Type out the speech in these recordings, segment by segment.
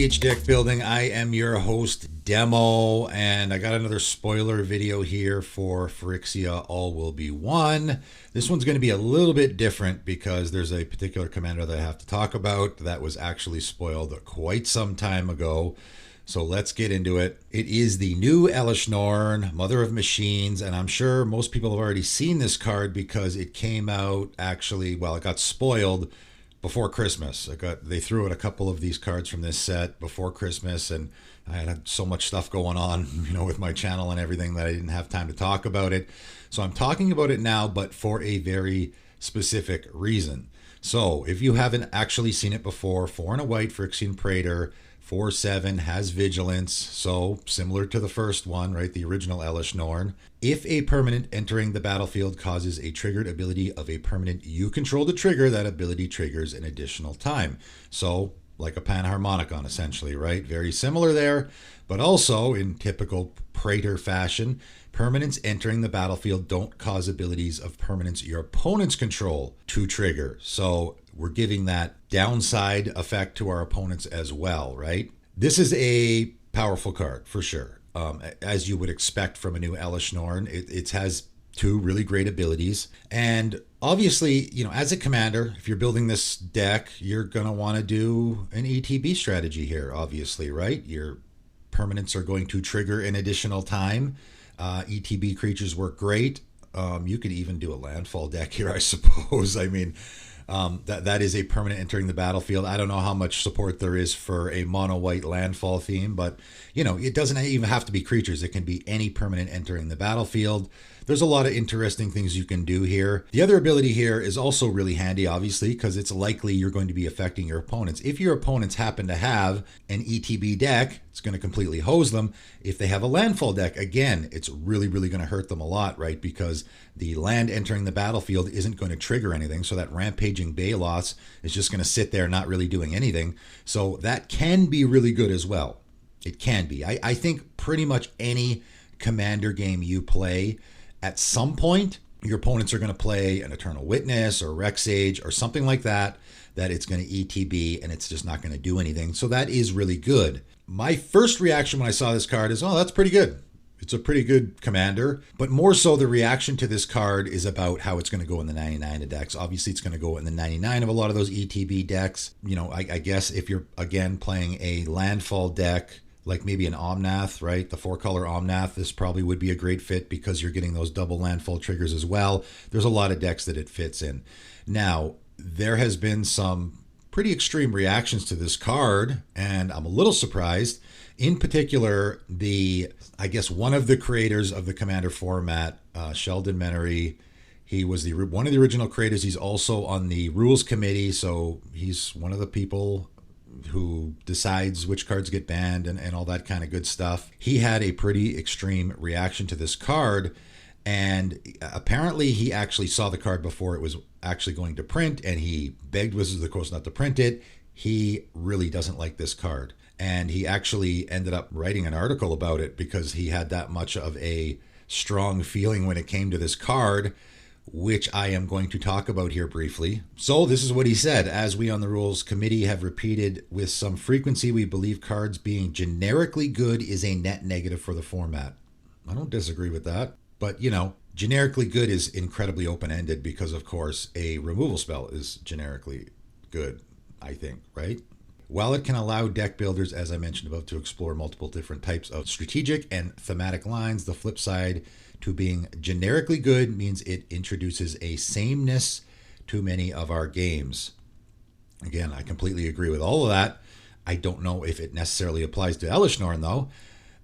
TH Deck Building. I am your host, Demo, and I got another spoiler video here for Phyrexia All Will Be One. This one's going to be a little bit different because there's a particular commander that I have to talk about that was actually spoiled quite some time ago. So let's get into it. It is the new Elesh Norn, Mother of Machines, and I'm sure most people have already seen this card because it came out actually, well, it got spoiled before Christmas. They threw out a couple of these cards from this set before Christmas, and I had so much stuff going on, with my channel and everything that I didn't have time to talk about it. So I'm talking about it now, but for a very specific reason. So if you haven't actually seen it before, 4 and a white Phyrexian Praetor, 4/7, has vigilance, so similar to the first one, right? The original Elesh Norn. If a permanent entering the battlefield causes a triggered ability of a permanent you control to trigger, that ability triggers an additional time. So like a Panharmonicon, essentially, right? Very similar there, but also in typical Praetor fashion, permanents entering the battlefield don't cause abilities of permanents your opponents control to trigger. So we're giving that downside effect to our opponents as well, right? This is a powerful card for sure. As you would expect from a new Elesh Norn, it has 2 really great abilities. And obviously, as a commander, if you're building this deck, you're going to want to do an ETB strategy here, obviously, right? Your permanents are going to trigger an additional time. ETB creatures work great. You could even do a landfall deck here, I suppose. I mean, that is a permanent entering the battlefield. I don't know how much support there is for a mono white landfall theme, but it doesn't even have to be creatures. It can be any permanent entering the battlefield. There's a lot of interesting things you can do here. The other ability here is also really handy, obviously, because it's likely you're going to be affecting your opponents. If your opponents happen to have an ETB deck, it's going to completely hose them. If they have a landfall deck, again, it's really, really going to hurt them a lot, right? Because the land entering the battlefield isn't going to trigger anything. So that rampaging Balos is just going to sit there not really doing anything. So that can be really good as well. It can be. I think pretty much any commander game you play, at some point, your opponents are going to play an Eternal Witness or Rexage or something like that it's going to ETB and it's just not going to do anything. So that is really good. My first reaction when I saw this card is, oh, that's pretty good. It's a pretty good commander, but more so the reaction to this card is about how it's going to go in the 99 of decks. Obviously, it's going to go in the 99 of a lot of those ETB decks. I guess if you're, again, playing a landfall deck, like maybe an Omnath, right? The 4-color Omnath, this probably would be a great fit because you're getting those double landfall triggers as well. There's a lot of decks that it fits in. Now, there has been some pretty extreme reactions to this card, and I'm a little surprised. In particular, one of the creators of the Commander format, Sheldon Menery, he was one of the original creators. He's also on the rules committee, so he's one of the people who decides which cards get banned and all that kind of good stuff. He had a pretty extreme reaction to this card, and apparently he actually saw the card before it was actually going to print, and he begged Wizards of the Coast not to print it. He really doesn't like this card, and he actually ended up writing an article about it because he had that much of a strong feeling when it came to this card, which I am going to talk about here briefly. So this is what he said. As we on the Rules Committee have repeated with some frequency, we believe cards being generically good is a net negative for the format. I don't disagree with that. But, generically good is incredibly open-ended because, of course, a removal spell is generically good, I think, right? While it can allow deck builders, as I mentioned above, to explore multiple different types of strategic and thematic lines, the flip side to being generically good means it introduces a sameness to many of our games. Again, I completely agree with all of that. I don't know if it necessarily applies to Elesh Norn, though.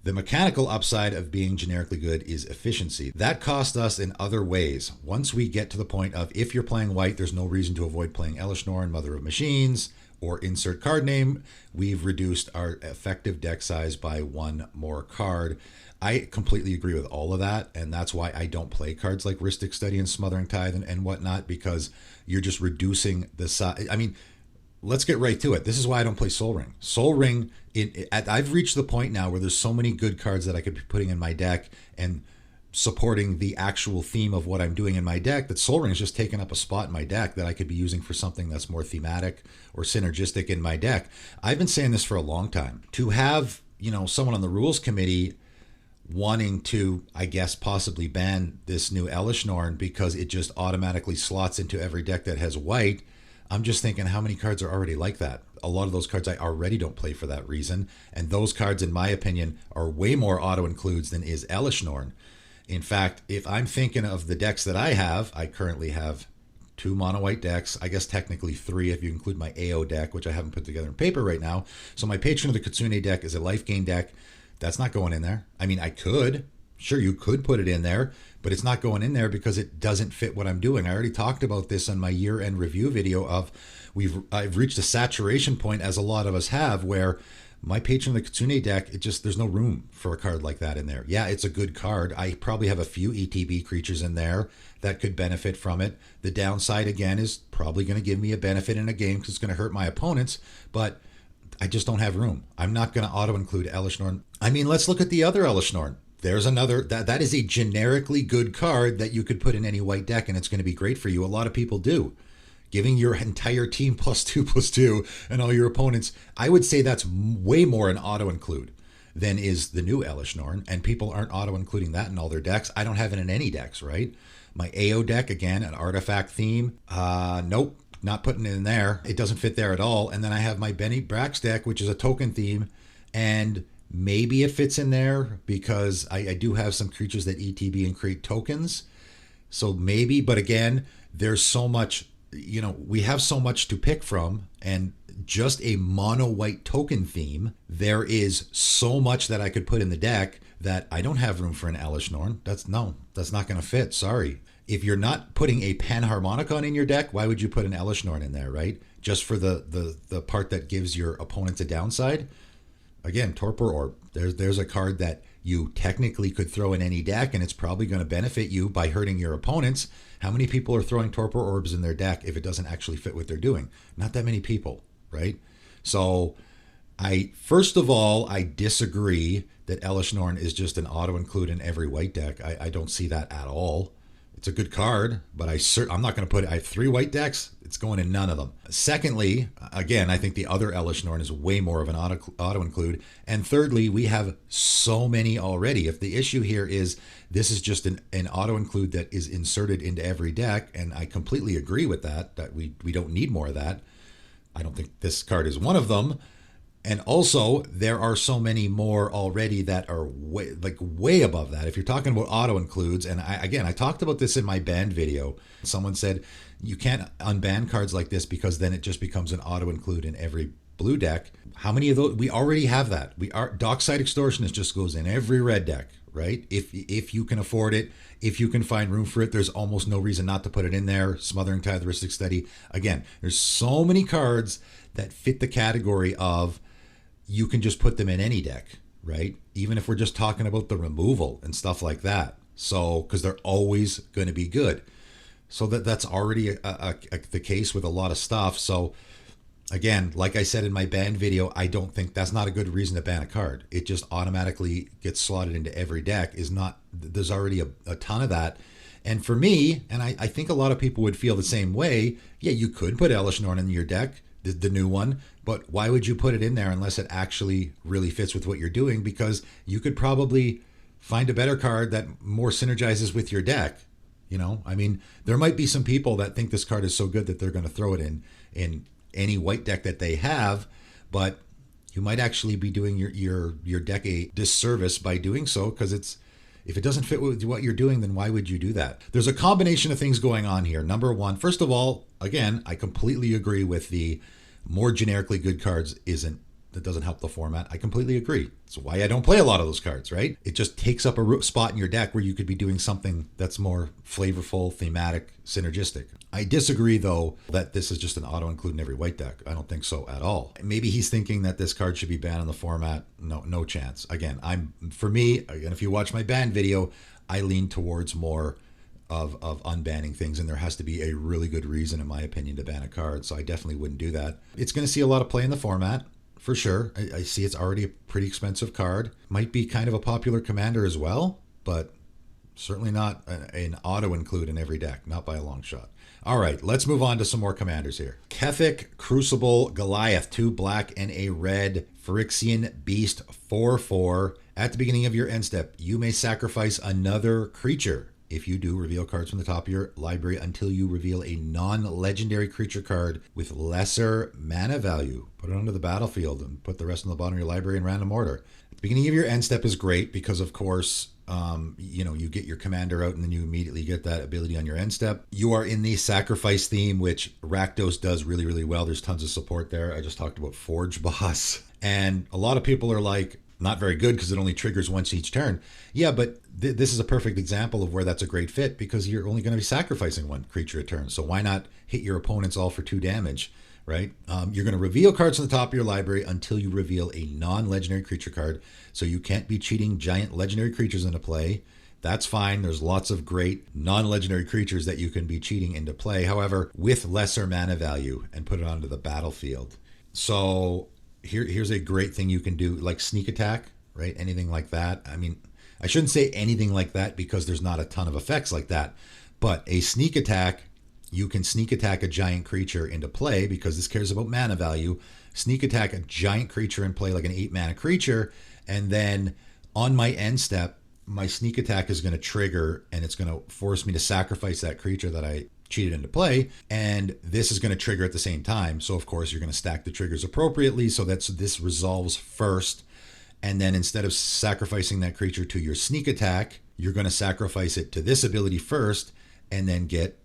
The mechanical upside of being generically good is efficiency. That costs us in other ways. Once we get to the point of if you're playing white, there's no reason to avoid playing Elesh Norn, Mother of Machines, or insert card name. We've reduced our effective deck size by 1 more card. I completely agree with all of that, and that's why I don't play cards like Rhystic Study and Smothering Tithe and whatnot, because you're just reducing the size. I mean, let's get right to it. This is why I don't play Sol Ring. Sol Ring, I've reached the point now where there's so many good cards that I could be putting in my deck, and supporting the actual theme of what I'm doing in my deck, that Sol Ring is just taking up a spot in my deck that I could be using for something that's more thematic or synergistic in my deck. I've been saying this for a long time. To have, someone on the rules committee wanting to, I guess, possibly ban this new Elesh Norn because it just automatically slots into every deck that has white, I'm just thinking, how many cards are already like that? A lot of those cards I already don't play for that reason. And those cards, in my opinion, are way more auto-includes than is Elesh Norn. In fact, if I'm thinking of the decks that I currently have 2 mono-white decks. I guess technically 3 if you include my AO deck, which I haven't put together in paper right now. So my Patron of the Kitsune deck is a life gain deck. That's not going in there. I mean, I could. Sure, you could put it in there, but it's not going in there because it doesn't fit what I'm doing. I already talked about this on my year-end review video of I've reached a saturation point, as a lot of us have, where my Patron of the Kitsune deck, there's no room for a card like that in there. Yeah, it's a good card. I probably have a few ETB creatures in there that could benefit from it. The downside, again, is probably going to give me a benefit in a game because it's going to hurt my opponents, but I just don't have room. I'm not going to auto-include Elesh Norn. I mean, let's look at the other Elesh Norn. There's another, that is a generically good card that you could put in any white deck, and it's going to be great for you. A lot of people do. Giving your entire team +2/+2 and all your opponents, I would say that's way more an auto-include than is the new Elesh Norn, and people aren't auto-including that in all their decks. I don't have it in any decks, right? My AO deck, again, an artifact theme. Nope, not putting it in there. It doesn't fit there at all. And then I have my Benny Brax deck, which is a token theme, and maybe it fits in there because I do have some creatures that ETB and create tokens. So maybe, but again, there's so much, we have so much to pick from, and just a mono white token theme, there is so much that I could put in the deck that I don't have room for an Elesh Norn. That's not going to fit. Sorry. If you're not putting a Panharmonicon in your deck, why would you put an Elesh Norn in there, right? Just for the part that gives your opponent a downside? Again, Torpor Orb. There's a card that you technically could throw in any deck, and it's probably going to benefit you by hurting your opponents. How many people are throwing Torpor Orbs in their deck if it doesn't actually fit what they're doing? Not that many people, right? So first of all, I disagree that Elesh Norn is just an auto-include in every white deck. I don't see that at all. It's a good card, but I'm not going to put it. I have 3 white decks. It's going in none of them. Secondly, again, I think the other Elesh Norn is way more of an auto-include. And thirdly, we have so many already. If the issue here is this is just an auto-include that is inserted into every deck, and I completely agree with that we don't need more of that. I don't think this card is one of them. And also, there are so many more already that are way above that. If you're talking about auto-includes, and I talked about this in my banned video. Someone said, you can't unban cards like this because then it just becomes an auto-include in every blue deck. How many of those? We already have that. Dockside Extortionist just goes in every red deck, right? If you can afford it, if you can find room for it, there's almost no reason not to put it in there. Smothering Tithe, Ristic Study. Again, there's so many cards that fit the category of you can just put them in any deck, right? Even if we're just talking about the removal and stuff like that. So, because they're always going to be good. So that's already the case with a lot of stuff. So again, like I said in my ban video, I don't think that's not a good reason to ban a card. It just automatically gets slotted into every deck. There's already a ton of that. And for me, and I think a lot of people would feel the same way, yeah, you could put Elesh Norn in your deck, the new one, but why would you put it in there unless it actually really fits with what you're doing? Because you could probably find a better card that more synergizes with your deck. I mean, there might be some people that think this card is so good that they're going to throw it in any white deck that they have, but you might actually be doing your deck a disservice by doing so, because if it doesn't fit with what you're doing, then why would you do that? There's a combination of things going on here. Number one, first of all, again, I completely agree with the more generically good cards that doesn't help the format. I completely agree. That's why I don't play a lot of those cards, right? It just takes up a spot in your deck where you could be doing something that's more flavorful, thematic, synergistic. I disagree, though, that this is just an auto-include in every white deck. I don't think so at all. Maybe he's thinking that this card should be banned in the format. No chance. Again, for me, if you watch my ban video, I lean towards more of unbanning things, and there has to be a really good reason, in my opinion, to ban a card. So I definitely wouldn't do that. It's going to see a lot of play in the format. For sure. I see it's already a pretty expensive card. Might be kind of a popular commander as well, but Certainly not an auto include in every deck, not by a long shot. All right, let's move on to some more commanders here. Kethek, Crucible, Goliath, 2 black and a red. Phyrexian Beast, 4/4. At the beginning of your end step, you may sacrifice another creature. If you do, reveal cards from the top of your library until you reveal a non-legendary creature card with lesser mana value. Put it onto the battlefield and put the rest on the bottom of your library in random order. At the beginning of your end step is great because, of course, you get your commander out and then you immediately get that ability on your end step. You are in the sacrifice theme, which Rakdos does really, really well. There's tons of support there. I just talked about Forge Boss. And a lot of people are like, not very good because it only triggers once each turn. Yeah, but this is a perfect example of where that's a great fit because you're only going to be sacrificing one creature a turn. So why not hit your opponents all for 2 damage, right? You're going to reveal cards from the top of your library until you reveal a non-legendary creature card. So you can't be cheating giant legendary creatures into play. That's fine. There's lots of great non-legendary creatures that you can be cheating into play. However, with lesser mana value and put it onto the battlefield. So here's a great thing you can do, like sneak attack, right? Anything like that. I mean, I shouldn't say anything like that because there's not a ton of effects like that. But a sneak attack, you can sneak attack a giant creature into play because this cares about mana value. Sneak attack a giant creature in play, like an 8 mana creature. And then on my end step, my sneak attack is going to trigger and it's going to force me to sacrifice that creature that I cheated into play, and this is going to trigger at the same time. So of course you're going to stack the triggers appropriately so that this resolves first, and then instead of sacrificing that creature to your sneak attack, you're going to sacrifice it to this ability first and then get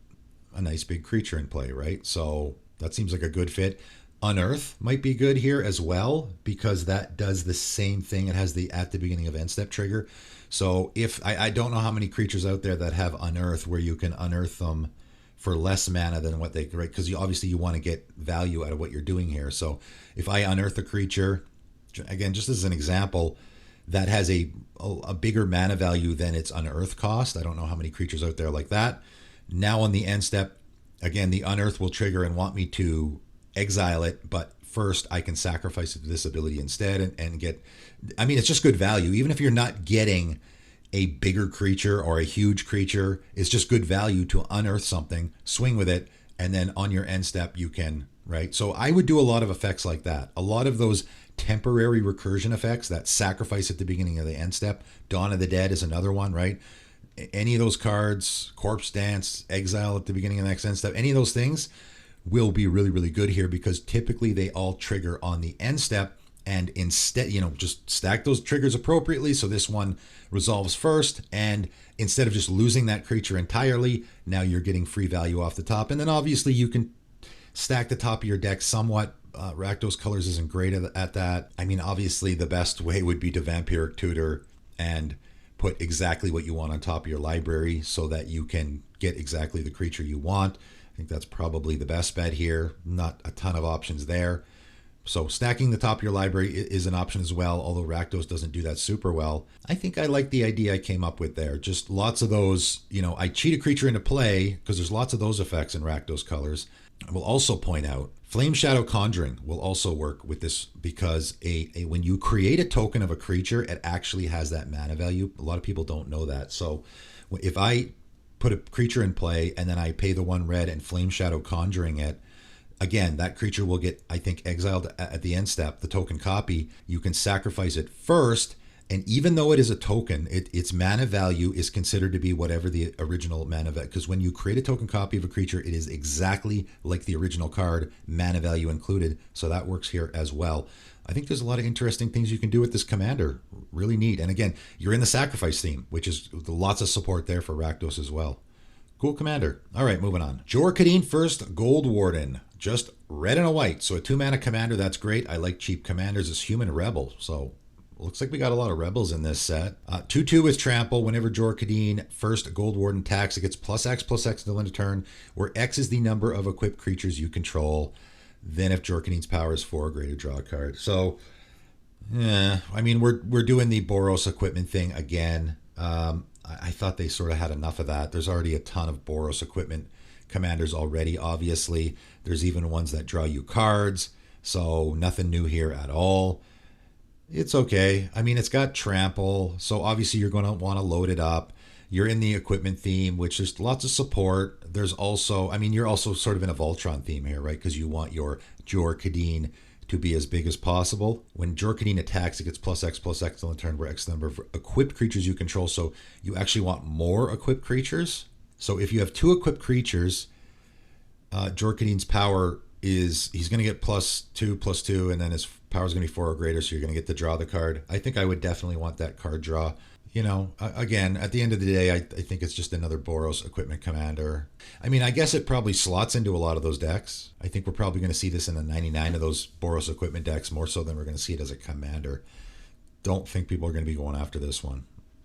a nice big creature in play, right? So that seems like a good fit. Unearth might be good here as well because that does the same thing. It has the at the beginning of end step trigger. So if I don't know how many creatures out there that have Unearth where you can unearth them for less mana than what they, right? Because obviously you want to get value out of what you're doing here. So if I unearth a creature, again, just as an example, that has a bigger mana value than its unearth cost. I don't know how many creatures out there like that. Now on the end step, again, the unearth will trigger and want me to exile it, but first I can sacrifice it to this ability instead and get, I mean, it's just good value. Even if you're not getting a bigger creature or a huge creature, it's just good value to unearth something, swing with it, and then on your end step you can, right? So I would do a lot of effects like that. A lot of those temporary recursion effects, that sacrifice at the beginning of the end step. Dawn of the Dead is another one, right? Any of those cards, Corpse Dance, Exile at the beginning of the next end step, any of those things will be really, really good here because typically they all trigger on the end step. And instead, just stack those triggers appropriately. So this one resolves first. And instead of just losing that creature entirely, now you're getting free value off the top. And then obviously you can stack the top of your deck somewhat. Rakdos Colors isn't great at that. I mean, obviously the best way would be to Vampiric Tutor and put exactly what you want on top of your library so that you can get exactly the creature you want. I think that's probably the best bet here. Not a ton of options there. So stacking the top of your library is an option as well, although Rakdos doesn't do that super well. I think I like the idea I came up with there. Just lots of those, I cheat a creature into play because there's lots of those effects in Rakdos Colors. I will also point out Flame Shadow Conjuring will also work with this because when you create a token of a creature, it actually has that mana value. A lot of people don't know that. So if I put a creature in play and then I pay the 1 red and Flame Shadow Conjuring it, again, that creature will get, I think, exiled at the end step, the token copy. You can sacrifice it first, and even though it is a token, its mana value is considered to be whatever the original mana value, because when you create a token copy of a creature, it is exactly like the original card, mana value included, so that works here as well. I think there's a lot of interesting things you can do with this commander. Really neat. And again, you're in the sacrifice theme, which is lots of support there for Rakdos as well. Cool commander. All right, moving on. Kadeen first, Gold Warden. Just red and a white. So a 2-mana commander, that's great. I like cheap commanders as human rebel. So looks like we got a lot of rebels in this set. 2/2 with trample. Whenever Kadeen first Gold Warden attacks, it gets +X/+X until end of turn, where X is the number of equipped creatures you control. Then if Kadeen's power is 4 or greater, draw a card. So, I mean, we're doing the Boros equipment thing again. I thought they sort of had enough of that. There's already a ton of Boros equipment commanders already, obviously. There's even ones that draw you cards, so nothing new here at all. It's okay. I mean, it's got trample, so obviously you're going to want to load it up. You're in the equipment theme, which is lots of support. There's also, I mean, you're also sort of in a Voltron theme here, right? Because you want your Jor Kadeen to be as big as possible. When Jor Kadeen attacks, it gets +X on the turn where X number of equipped creatures you control. So you actually want more equipped creatures. So if you have 2 equipped creatures, Jor Kadeen's power is, he's going to get +2/+2, and then his power is going to be 4 or greater, so you're going to get to draw the card. I think I would definitely want that card draw. You know, again, at the end of the day, I think it's just another Boros equipment commander. I mean, I guess it probably slots into a lot of those decks. I think we're probably going to see this in a 99 of those Boros equipment decks, more so than we're going to see it as a commander. Don't think people are going to be going after this one.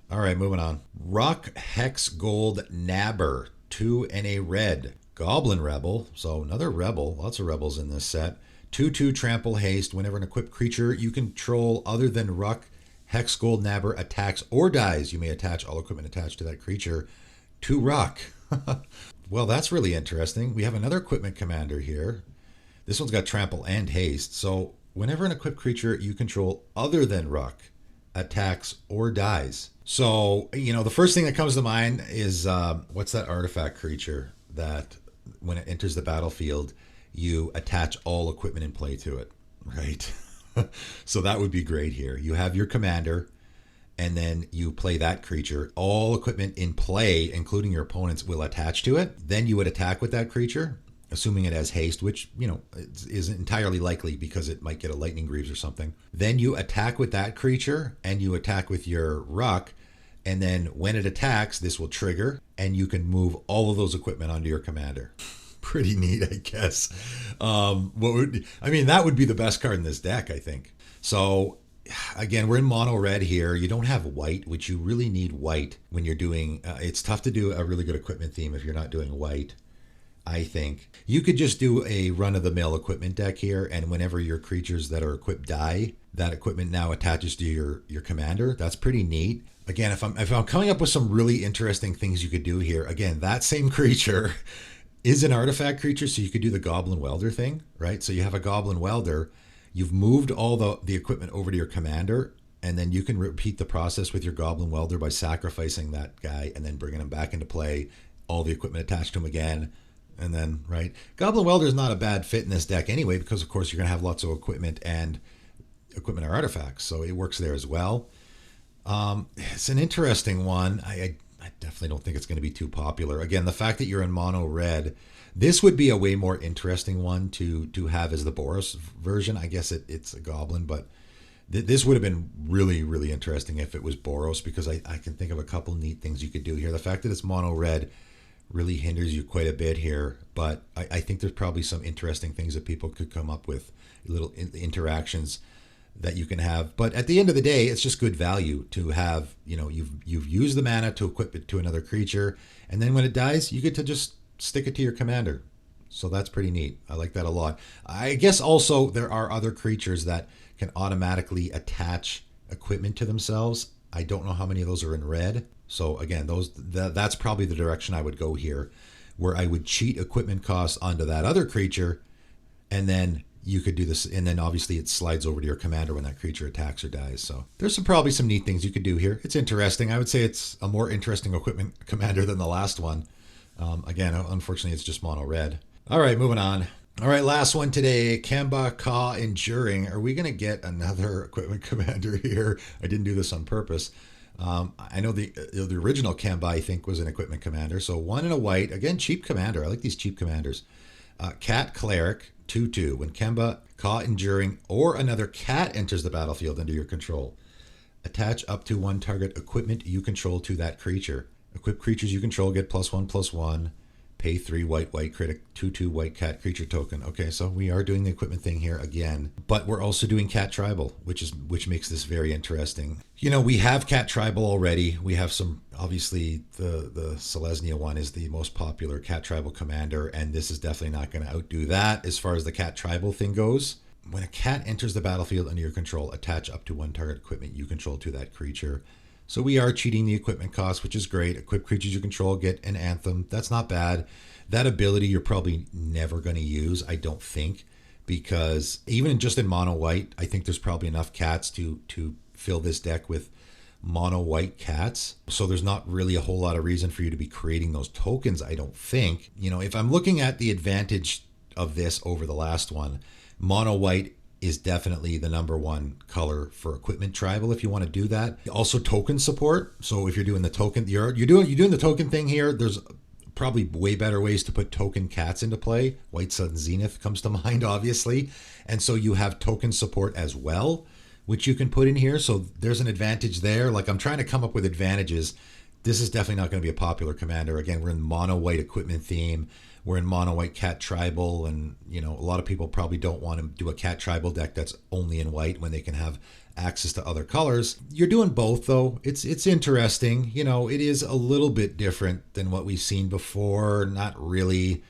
All right, moving on. Rock Hex Gold Nabber, 2 and a red. Goblin Rebel, so another rebel. Lots of rebels in this set. 2/2 trample haste. Whenever an equipped creature you control other than Ruck Hex Gold Nabber attacks or dies, you may attach all equipment attached to that creature to Ruck. Well, that's really interesting. We have another equipment commander here. This one's got trample and haste. So whenever an equipped creature you control other than Ruck attacks or dies. So, you know, the first thing that comes to mind is what's that artifact creature that when it enters the battlefield, you attach all equipment in play to it, right? So that would be great here. You have your commander, and then you play that creature. All equipment in play, including your opponents, will attach to it. Then you would attack with that creature, assuming it has haste, which, you know, is entirely likely because it might get a lightning greaves or something. Then you attack with that creature, and you attack with your Ruck. And then when it attacks, this will trigger, and you can move all of those equipment onto your commander. Pretty neat, I guess. That would be the best card in this deck, I think. So, again, we're in mono red here. You don't have white, which you really need white when you're doing. It's tough to do a really good equipment theme if you're not doing white, I think. You could just do a run-of-the-mill equipment deck here, and whenever your creatures that are equipped die, that equipment now attaches to your commander. That's pretty neat. Again, if I'm coming up with some really interesting things you could do here, again, that same creature is an artifact creature, so you could do the Goblin Welder thing, right? So you have a Goblin Welder, you've moved all the equipment over to your commander, and then you can repeat the process with your Goblin Welder by sacrificing that guy and then bringing him back into play, all the equipment attached to him again, and then, right? Goblin Welder is not a bad fit in this deck anyway, because of course you're going to have lots of equipment, and equipment are artifacts, so it works there as well. It's an interesting one. I definitely don't think it's going to be too popular. Again, the fact that you're in mono red, this would be a way more interesting one to have as the Boros version. I guess it's a goblin, but this would have been really, really interesting if it was Boros, because I can think of a couple neat things you could do here. The fact that it's mono red really hinders you quite a bit here, but I think there's probably some interesting things that people could come up with, little interactions that you can have. But at the end of the day, it's just good value to have. You know, you've used the mana to equip it to another creature, and then when it dies, you get to just stick it to your commander. So that's pretty neat. I like that a lot. I guess also there are other creatures that can automatically attach equipment to themselves. I don't know how many of those are in red. So again, that's probably the direction I would go here, where I would cheat equipment costs onto that other creature, and then you could do this, and then obviously it slides over to your commander when that creature attacks or dies. So there's probably some neat things you could do here. It's interesting. I would say it's a more interesting equipment commander than the last one. Again, unfortunately, it's just mono red. All right, moving on. All right, last one today. Kemba, Kha Enduring. Are we going to get another equipment commander here? I didn't do this on purpose. I know the original Kemba, I think, was an equipment commander. So 1 and a white. Again, cheap commander. I like these cheap commanders. Cat Cleric, 2/2. When Kemba, Kha Enduring, or another cat enters the battlefield under your control, attach up to 1 target equipment you control to that creature. Equipped creatures you control get +1/+1. Pay 3 white critic 2/2 white cat creature token. Okay, so we are doing the equipment thing here again, but we're also doing cat tribal, which makes this very interesting. You know, we have cat tribal already. We have some, obviously the Selesnya one is the most popular cat tribal commander, and this is definitely not going to outdo that as far as the cat tribal thing goes. When a cat enters the battlefield under your control, attach up to 1 target equipment you control to that creature. So we are cheating the equipment cost, which is great. Equipped creatures you control get an anthem. That's not bad. That ability you're probably never going to use, I don't think, because even just in mono white, I think there's probably enough cats to fill this deck with mono white cats. So there's not really a whole lot of reason for you to be creating those tokens, I don't think. You know, if I'm looking at the advantage of this over the last one, mono white is definitely the number one color for equipment tribal if you want to do that. Also token support. So if you're doing the token, you're doing the token thing here, there's probably way better ways to put token cats into play. White Sun Zenith comes to mind, obviously. And so you have token support as well, which you can put in here. So there's an advantage there. Like, I'm trying to come up with advantages. This is definitely not going to be a popular commander. Again, we're in mono white equipment theme. We're in mono white cat tribal, and you know, a lot of people probably don't want to do a cat tribal deck that's only in white when they can have access to other colors. You're doing both though. It's interesting. You know, it is a little bit different than what we've seen before. Not really.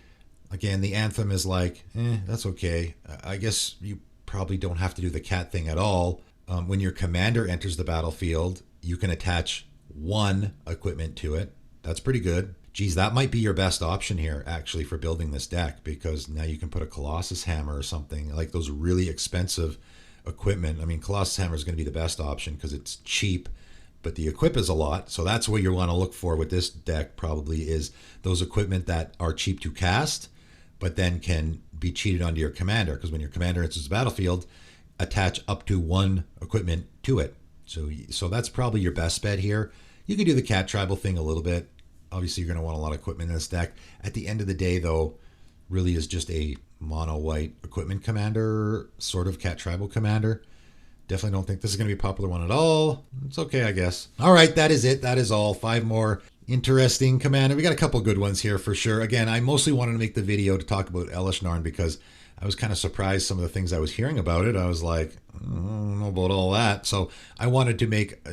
Again, the anthem is like, that's okay. I guess you probably don't have to do the cat thing at all. When your commander enters the battlefield, you can attach one equipment to it. That's pretty good. Geez, that might be your best option here, actually, for building this deck, because now you can put a Colossus Hammer or something, like those really expensive equipment. I mean, Colossus Hammer is going to be the best option because it's cheap, but the equip is a lot. So that's what you want to look for with this deck, probably, is those equipment that are cheap to cast, but then can be cheated onto your commander, because when your commander enters the battlefield, attach up to one equipment to it. So that's probably your best bet here. You can do the cat tribal thing a little bit. Obviously, you're going to want a lot of equipment in this deck. At the end of the day, though, really is just a mono white equipment commander, sort of cat tribal commander. Definitely don't think this is going to be a popular one at all. It's okay, I guess. All right, that is it. That is all. 5 more interesting commander. We got a couple good ones here for sure. Again, I mostly wanted to make the video to talk about Elesh Norn because I was kind of surprised some of the things I was hearing about it. I was like, I don't know about all that. So I wanted to make,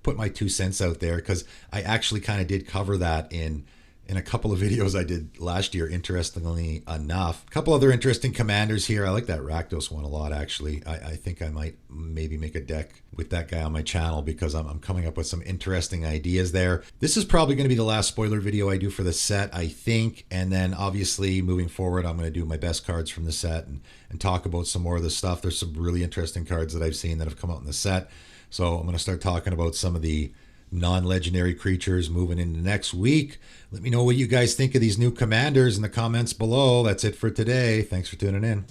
put my 2 cents out there, because I actually kind of did cover that in a couple of videos I did last year, interestingly enough. A couple other interesting commanders here. I like that Rakdos one a lot, actually. I think I might maybe make a deck with that guy on my channel, because I'm coming up with some interesting ideas there. This is probably going to be the last spoiler video I do for the set, I think. And then obviously moving forward, I'm going to do my best cards from the set and talk about some more of the stuff. There's some really interesting cards that I've seen that have come out in the set. So I'm going to start talking about some of the non-legendary creatures moving into next week. Let me know what you guys think of these new commanders in the comments below. That's it for today. Thanks for tuning in.